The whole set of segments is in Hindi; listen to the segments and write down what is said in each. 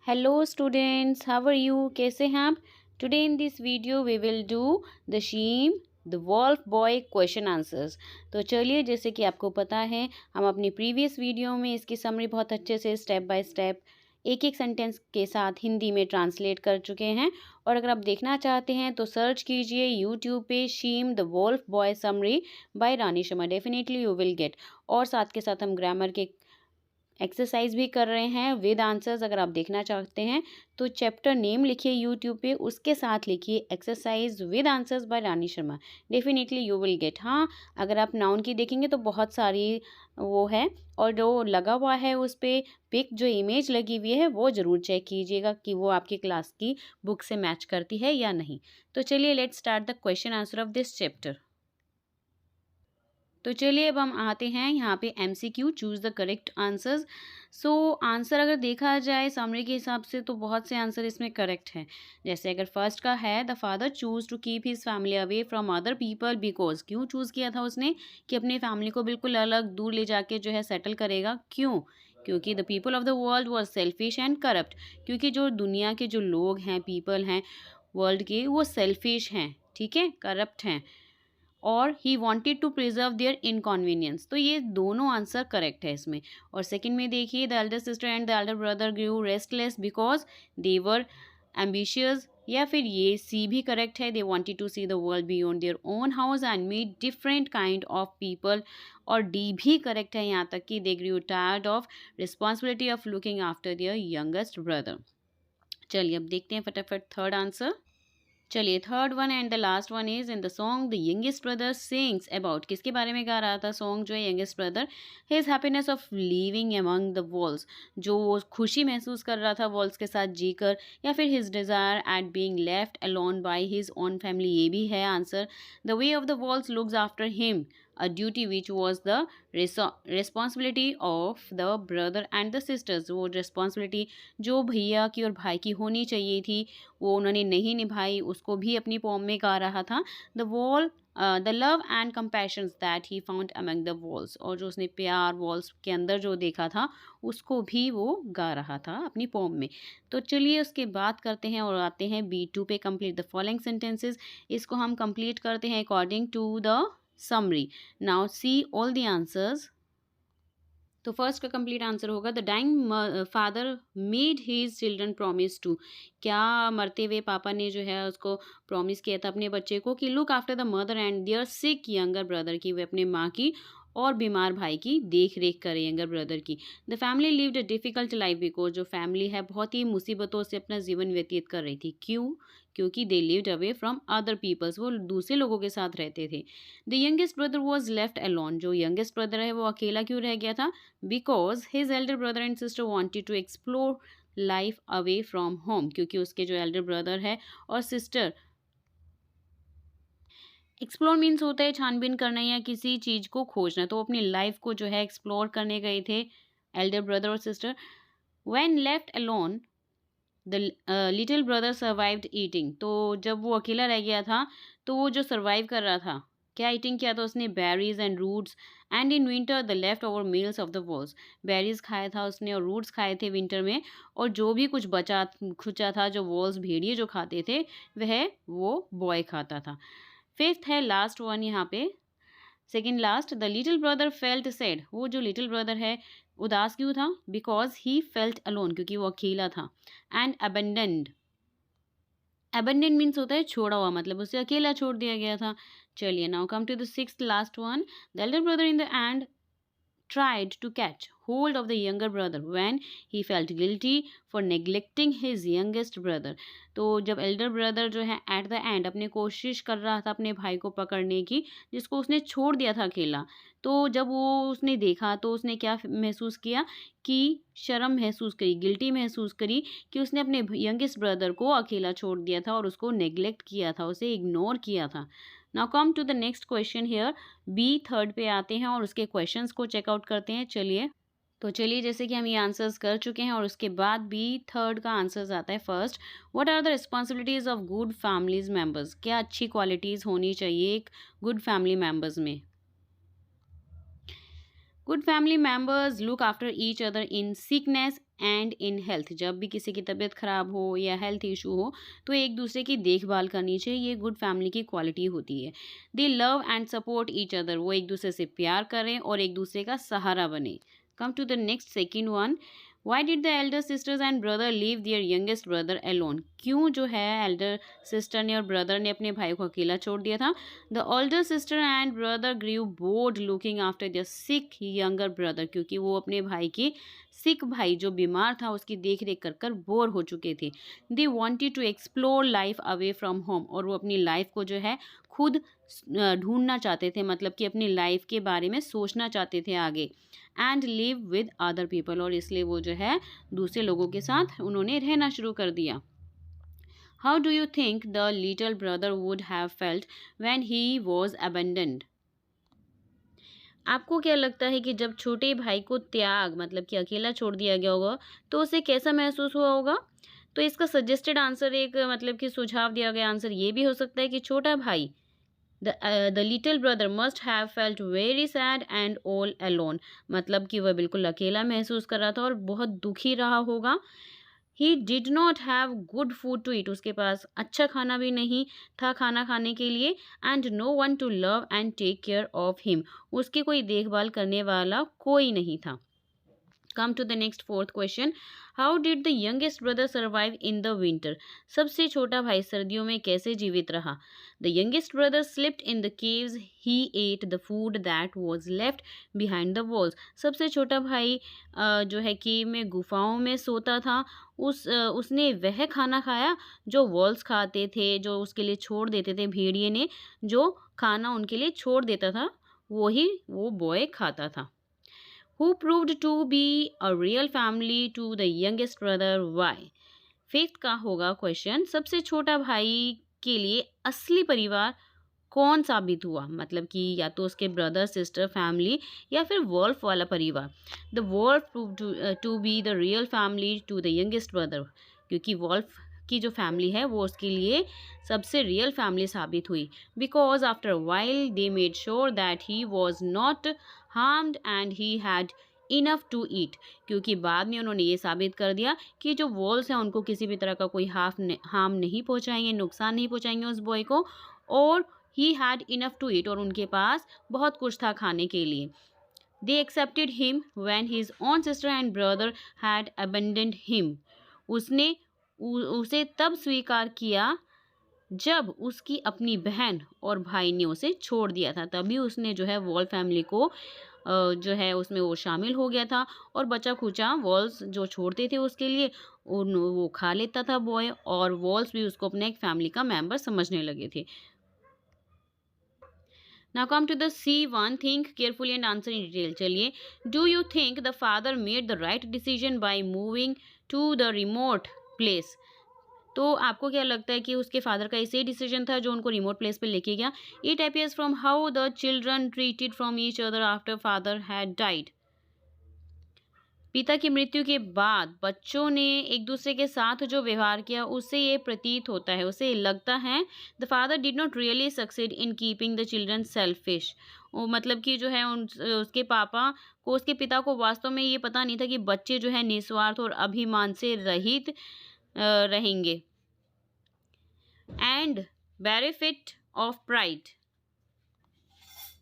Hello students, how are you? कैसे हैं आप? Today in this video we will do the theme the wolf boy question answers. तो चलिए, जैसे कि आपको पता है, हम अपनी प्रीवियस वीडियो में इसकी समरी बहुत अच्छे से स्टेप बाय स्टेप एक एक सेंटेंस के साथ हिंदी में ट्रांसलेट कर चुके हैं। और अगर आप देखना चाहते हैं तो सर्च कीजिए यूट्यूब पे शीम the wolf boy summary by Rani Sharma, definitely you will get. और साथ के साथ हम ग्रामर के एक्सरसाइज भी कर रहे हैं विद आंसर्स। अगर आप देखना चाहते हैं तो चैप्टर नेम लिखिए यूट्यूब पे, उसके साथ लिखिए exercise with answers by Rani Sharma, definitely you will get. हाँ, अगर आप नाउन की देखेंगे तो बहुत सारी वो है, और जो लगा हुआ है उस पर पिक, जो इमेज लगी हुई है वो ज़रूर चेक कीजिएगा कि वो आपकी क्लास की बुक से मैच करती है या नहीं। तो चलिए, let's start the question answer of this chapter. तो चलिए, अब हम आते हैं यहाँ पे MCQ, choose the correct answers. So answer अगर देखा जाए समरी के हिसाब से तो बहुत से आंसर इसमें करेक्ट हैं। जैसे अगर फर्स्ट का है, the father choose to keep his family away from other people because, क्यों चूज़ किया था उसने कि अपनी फैमिली को बिल्कुल अलग दूर ले जाके जो है सेटल करेगा। क्यों? क्योंकि the people of the world was selfish and corrupt, क्योंकि जो दुनिया के जो लोग हैं, पीपल हैं वर्ल्ड के, वो सेल्फिश हैं, ठीक है, करप्ट हैं, और he wanted to preserve their inconvenience. तो ये दोनों आंसर करेक्ट है इसमें। और सेकंड में देखिए, the elder sister and the elder brother grew restless because they were ambitious, या फिर ये सी भी करेक्ट है, they wanted to see the world beyond their own house and meet different kind of people. और डी भी करेक्ट है यहाँ तक कि they grew tired of responsibility of looking after their youngest brother. चलिए, अब देखते हैं फटाफट थर्ड आंसर। चलिए, third one and the last one is in the song the youngest brother sings about, किसके बारे में गा रहा था सॉन्ग जो है youngest brother? His happiness of living among the walls, जो वो खुशी महसूस कर रहा था वॉल्स के साथ जीकर, या फिर his desire eight being left alone by his own family, ये भी है answer. The way of the walls looks after him, a duty which was the responsibility of the brother and the sisters, वो responsibility जो भैया की और भाई की होनी चाहिए थी वो उन्होंने नहीं निभाई, उसको भी अपनी पोम में गा रहा था। The wall the love and compassion that he found among the walls, और जो उसने प्यार वॉल्स के अंदर जो देखा था उसको भी वो गा रहा था अपनी पोम में। तो चलिए, उसके बाद करते हैं और आते हैं B2 पे, कंप्लीट द फॉलोइंग सेंटेंसेस। इसको हम कंप्लीट करते हैं according to the summary. Now see all the answers. तो फर्स्ट का कंप्लीट आंसर होगा, the dying father made his children promise to, क्या मरते हुए पापा ने जो है उसको प्रॉमिस किया था अपने बच्चे को कि look after the mother and their sick younger brother, की वे अपने माँ की और बीमार भाई की देख रेख करें, यंगर ब्रदर की। The family lived a difficult life because, जो फैमिली है बहुत ही मुसीबतों से अपना जीवन व्यतीत कर रही थी। क्यों? क्योंकि they lived away from other peoples, वो दूसरे लोगों के साथ रहते थे। The youngest brother was left alone, जो यंगेस्ट ब्रदर है वो अकेला क्यों रह गया था? Because his elder brother and sister wanted to explore life away from home, क्योंकि उसके जो एल्डर ब्रदर है और सिस्टर, एक्सप्लोर मीन्स होता है छानबीन करना या किसी चीज़ को खोजना, तो अपनी लाइफ को जो है एक्सप्लोर करने गए थे एल्डर ब्रदर और sister. When left alone the little brother survived eating, तो जब वो अकेला रह गया था तो वो जो सर्वाइव कर रहा था, क्या ईटिंग किया था उसने? Berries and roots and in winter the left over meals of the wolves, berries खाया था उसने और रूट्स खाए थे विंटर में, और जो भी कुछ बचा खुचा था जो वॉल्स भेड़िए जो खाते थे वह वो बॉय खाता था। फिफ्थ है लास्ट वन यहाँ पे, second last, the little brother felt sad, वो जो लिटिल ब्रदर है उदास क्यों था? बिकॉज ही फेल्ट अलोन, क्योंकि वो अकेला था। एंड अबेंडेंड, अबेंडेंड मीन्स होता है छोड़ा हुआ, मतलब उसे अकेला छोड़ दिया गया था। चलिए, now come to the sixth last one, the elder brother in the end tried to catch hold of the younger brother when he felt guilty for neglecting his youngest brother, तो जब एल्डर ब्रदर जो है एट द एंड अपने कोशिश कर रहा था अपने भाई को पकड़ने की जिसको उसने छोड़ दिया था अकेला, तो जब वो उसने देखा तो उसने क्या महसूस किया कि शर्म महसूस करी, गिल्टी महसूस करी कि उसने अपने यंगेस्ट ब्रदर को अकेला छोड़ दिया था और उसको नेग्लेक्ट किया था, उसे इग्नोर किया था। Now come to the next question here, B third पे आते हैं और उसके क्वेश्चंस को चेकआउट करते हैं। चलिए, तो चलिए, जैसे कि हम ये आंसर्स कर चुके हैं और उसके बाद बी थर्ड का आंसर्स आता है। First, what are the responsibilities of good families members, क्या अच्छी क्वालिटीज़ होनी चाहिए एक गुड फैमिली मेंबर्स में? Good family members look after each other in sickness and in health, जब भी किसी की तबीयत खराब हो या हेल्थ इशू हो तो एक दूसरे की देखभाल करनी चाहिए, ये गुड फैमिली की क्वालिटी होती है। दे love and support each other, वो एक दूसरे से प्यार करें और एक दूसरे का सहारा बने। Come to the next second one, why did the elder sisters and brother leave their youngest brother alone, क्यों जो है एल्डर सिस्टर ने और ब्रदर ने अपने भाई को अकेला छोड़ दिया था। The older sister and brother grew bored looking after their sick younger brother, क्योंकि वो अपने भाई की सिख भाई जो बीमार था उसकी देख रेख कर कर बोर हो चुके थे। They wanted to explore life away from home, और वो अपनी लाइफ को जो है खुद ढूंढना चाहते थे, मतलब कि अपनी लाइफ के बारे में सोचना चाहते थे आगे। And live with other people, और इसलिए वो जो है दूसरे लोगों के साथ उन्होंने रहना शुरू कर दिया। How do you think the little brother would have felt when he was abandoned, आपको क्या लगता है कि जब छोटे भाई को त्याग मतलब कि अकेला छोड़ दिया गया होगा तो उसे कैसा महसूस हुआ होगा। तो इसका सजेस्टेड आंसर, एक मतलब कि सुझाव दिया गया आंसर ये भी हो सकता है कि छोटा भाई the little brother must have felt very sad and all alone, मतलब कि वह बिल्कुल अकेला महसूस कर रहा था और बहुत दुखी रहा होगा। He did not have good food to eat, उसके पास अच्छा खाना भी नहीं था खाना खाने के लिए। And no one to love and take care of him, उसकी कोई देखभाल करने वाला कोई नहीं था। Come to the next fourth question, how did the youngest brother survive in the winter, सबसे छोटा भाई सर्दियों में कैसे जीवित रहा। The youngest brother slipped in the caves, he ate the food that was left behind the wolves, सबसे छोटा भाई जो है केव में गुफाओं में सोता था। उसने वह खाना खाया जो वॉल्स खाते थे, जो उसके लिए छोड़ देते थे, भेड़िए ने जो खाना उनके लिए छोड़ देता था वही वो बॉय खाता था। Who proved to be a real family to the youngest brother, why? Fifth का होगा क्वेश्चन, सबसे छोटा भाई के लिए असली परिवार कौन साबित हुआ, मतलब कि या तो उसके ब्रदर सिस्टर फैमिली या फिर वॉल्फ वाला परिवार। The wolf prove to be the real family to the youngest brother, क्योंकि वॉल्फ की जो फैमिली है वो उसके लिए सबसे रियल फैमिली साबित हुई। Because after while they made sure that he was not harmed and he had enough to eat, क्योंकि बाद में उन्होंने ये साबित कर दिया कि जो वॉल्स हैं उनको किसी भी तरह का कोई हार्म नहीं पहुंचाएंगे, नुकसान नहीं पहुंचाएंगे उस बॉय को, और he had enough to eat, और उनके पास बहुत कुछ था खाने के लिए। They accepted him when his own sister and brother had abandoned him, उसने उसे तब स्वीकार किया जब उसकी अपनी बहन और भाई ने उसे छोड़ दिया था, तभी उसने जो है वॉल फैमिली को जो है उसमें वो शामिल हो गया था, और बचा खुचा वॉल्स जो छोड़ते थे उसके लिए वो खा लेता था बॉय, और वॉल्स भी उसको अपने एक फैमिली का मेंबर समझने लगे थे। Now come to the C1, think carefully and answer in detail। चलिए, do you think the father made the right decision by moving to the remote place? तो आपको क्या लगता है कि उसके फादर का ऐसे ही डिसीजन था जो उनको रिमोट प्लेस पे लेके गया। It appears from how the children treated from each other after father had died, पिता की मृत्यु के बाद बच्चों ने एक दूसरे के साथ जो व्यवहार किया उससे ये प्रतीत होता है, उसे लगता है the father did not really succeed in keeping the children selfish, मतलब कि जो है उसके पापा को, उसके पिता को वास्तव में ये पता नहीं था कि बच्चे जो है निस्वार्थ और अभिमान से रहित रहेंगे। And benefit of pride,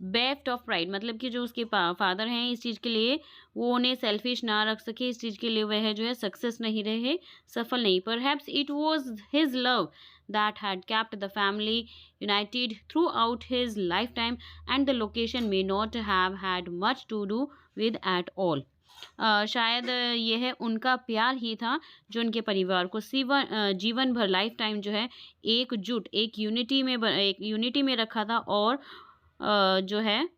benefit of pride, मतलब कि जो उसके फादर हैं इस चीज़ के लिए वो उन्हें सेल्फिश ना रख सके, इस चीज़ के लिए वह जो है सक्सेस नहीं रहे, सफल नहीं। Perhaps it was his love that had kept the family united throughout his lifetime and the location may not have had much to do with at all, शायद यह उनका प्यार ही था जो उनके परिवार को जीवन भर लाइफ टाइम जो है एकजुट एक यूनिटी में रखा था, और जो है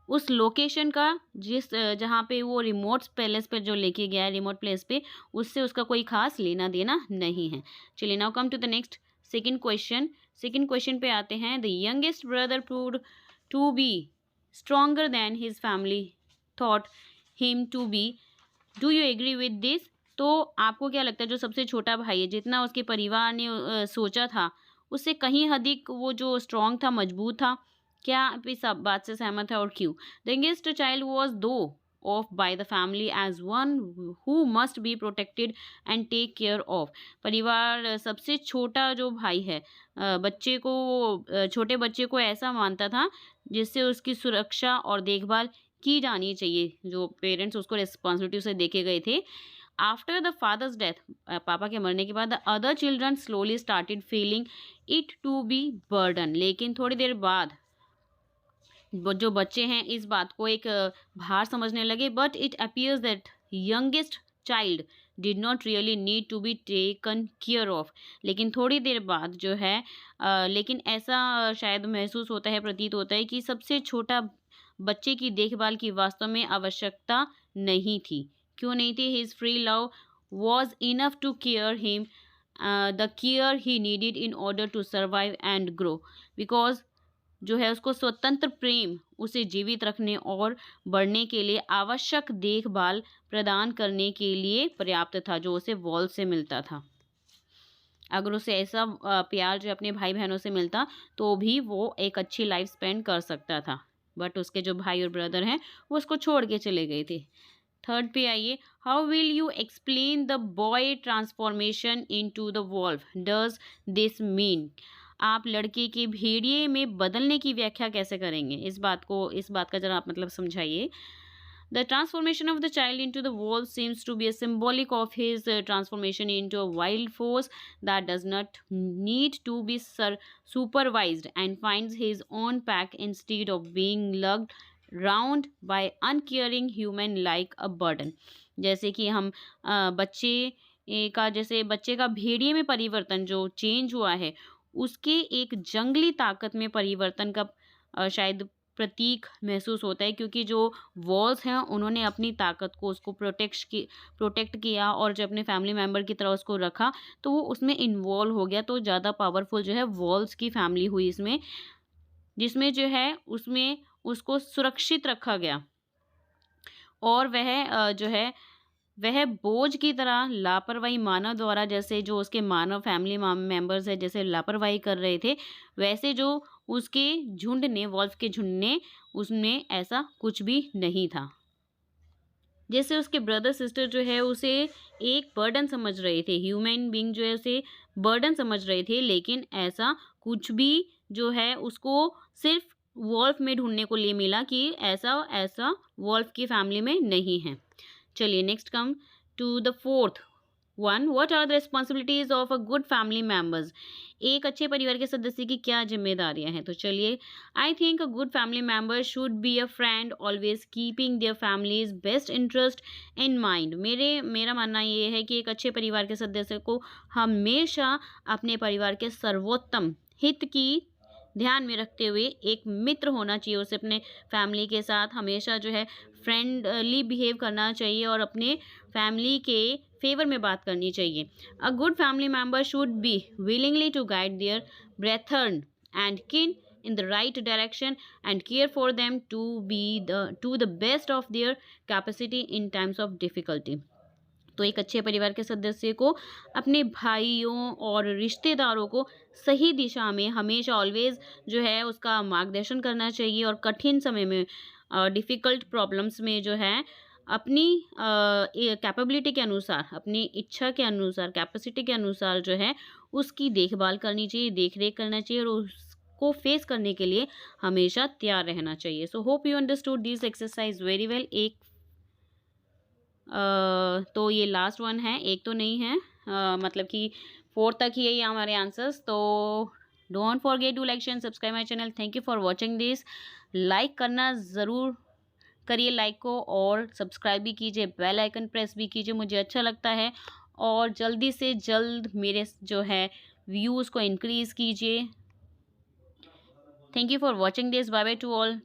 उस लोकेशन का जहाँ पे वो रिमोट पैलेस पे जो लेके गया है रिमोट प्लेस पे, उससे उसका कोई खास लेना देना नहीं है। चलिए, now come to the next second question. Second question पे आते हैं, the youngest brother proved to be stronger than his family thought him to be, do you agree with this. तो आपको क्या लगता है जो सबसे छोटा भाई है, जितना उसके परिवार ने सोचा था उससे कहीं अधिक वो जो स्ट्रॉन्ग था, मजबूत था, क्या आप इस बात से सहमत है और क्यों। द यंगेस्ट चाइल्ड वॉज दो of by the family as one who must be protected and take care of. परिवार सबसे छोटा जो भाई है बच्चे को छोटे बच्चे को ऐसा मानता था जिससे उसकी सुरक्षा और देखभाल की जानी चाहिए, जो पेरेंट्स उसको रिस्पॉन्सिबिलिटी से देके गए थे। आफ्टर द फादर्स डेथ, पापा के मरने के बाद, the other children slowly started feeling it to be burden. लेकिन थोड़ी देर बाद जो बच्चे हैं इस बात को एक भार समझने लगे। But it appears that youngest child did not really need to be taken care of. लेकिन थोड़ी देर बाद जो है लेकिन ऐसा शायद महसूस होता है, प्रतीत होता है कि सबसे छोटा बच्चे की देखभाल की वास्तव में आवश्यकता नहीं थी। क्यों नहीं थी? His free love was enough to care him the care he needed in order to survive and grow. Because जो है उसको स्वतंत्र प्रेम उसे जीवित रखने और बढ़ने के लिए आवश्यक देखभाल प्रदान करने के लिए पर्याप्त था, जो उसे वॉल से मिलता था। अगर उसे ऐसा प्यार जो अपने भाई बहनों से मिलता तो भी वो एक अच्छी लाइफ स्पेंड कर सकता था। बट उसके जो भाई और ब्रदर हैं वो उसको छोड़ के चले गए थे। थर्ड पे आइए, how will you explain the boy transformation into the wolf, does this mean? आप लड़के के भेड़िए में बदलने की व्याख्या कैसे करेंगे? इस बात का जरा आप मतलब समझाइए। The transformation of the child into the wolf seems to be a symbolic of his transformation into a wild force that does not need to be supervised and finds his own pack instead of being lugged round by uncaring human like a burden। जैसे कि हम बच्चे का भेड़िए में परिवर्तन जो चेंज हुआ है उसके एक जंगली ताकत में परिवर्तन का शायद प्रतीक महसूस होता है, क्योंकि जो वॉल्स हैं उन्होंने अपनी ताकत को उसको प्रोटेक्ट किया और जब अपने फैमिली मेम्बर की तरह उसको रखा तो वो उसमें इन्वॉल्व हो गया। तो ज़्यादा पावरफुल जो है वॉल्स की फैमिली हुई इसमें, जिसमें जो है उसमें उसको सुरक्षित रखा गया और वह बोझ की तरह लापरवाही मानव द्वारा, जैसे जो उसके मानव फैमिली मेंबर्स है जैसे लापरवाही कर रहे थे, वैसे जो उसके झुंड ने, वॉल्फ के झुंड ने, उसमें ऐसा कुछ भी नहीं था। जैसे उसके ब्रदर सिस्टर जो है उसे एक बर्डन समझ रहे थे, ह्यूमन बीइंग जो है उसे बर्डन समझ रहे थे, लेकिन ऐसा कुछ भी जो है उसको सिर्फ वॉल्फ में ढूंढने को लिए मिला कि ऐसा वॉल्फ की फैमिली में नहीं है। चलिए next come to the fourth one, what are the responsibilities of a good family members? एक अच्छे परिवार के सदस्य की क्या जिम्मेदारियां हैं? तो चलिए, I think a good family member should be a friend always keeping their families best interest in mind. मेरा मानना ये है कि एक अच्छे परिवार के सदस्य को हमेशा अपने परिवार के सर्वोत्तम हित की ध्यान में रखते हुए एक मित्र होना चाहिए। उसे अपने फैमिली के साथ हमेशा जो है फ्रेंडली बिहेव करना चाहिए और अपने फैमिली के फेवर में बात करनी चाहिए। A good family member should be willingly to guide their brethren and kin in the right direction and care for them to the best of their capacity in times of difficulty। तो एक अच्छे परिवार के सदस्य को अपने भाइयों और रिश्तेदारों को सही दिशा में हमेशा ऑलवेज जो है उसका मार्गदर्शन करना चाहिए और कठिन समय में डिफ़िकल्ट प्रॉब्लम्स में जो है अपनी कैपेबिलिटी के अनुसार, अपनी इच्छा के अनुसार, कैपेसिटी के अनुसार जो है उसकी देखभाल करनी चाहिए, देख रेख करना चाहिए और उसको फेस करने के लिए हमेशा तैयार रहना चाहिए। So hope you understood this exercise very well. तो ये लास्ट वन है, एक तो नहीं है, मतलब कि 4 तक ही है ये हमारे आंसर्स। तो don't forget to like share subscribe my channel. Thank you for watching this. Like करना ज़रूर करिए लाइक को, और सब्सक्राइब भी कीजिए, बेल आइकन प्रेस भी कीजिए, मुझे अच्छा लगता है। और जल्दी से जल्द मेरे जो है व्यूज़ को इंक्रीज़ कीजिए। Thank you for watching this. Bye bye to all.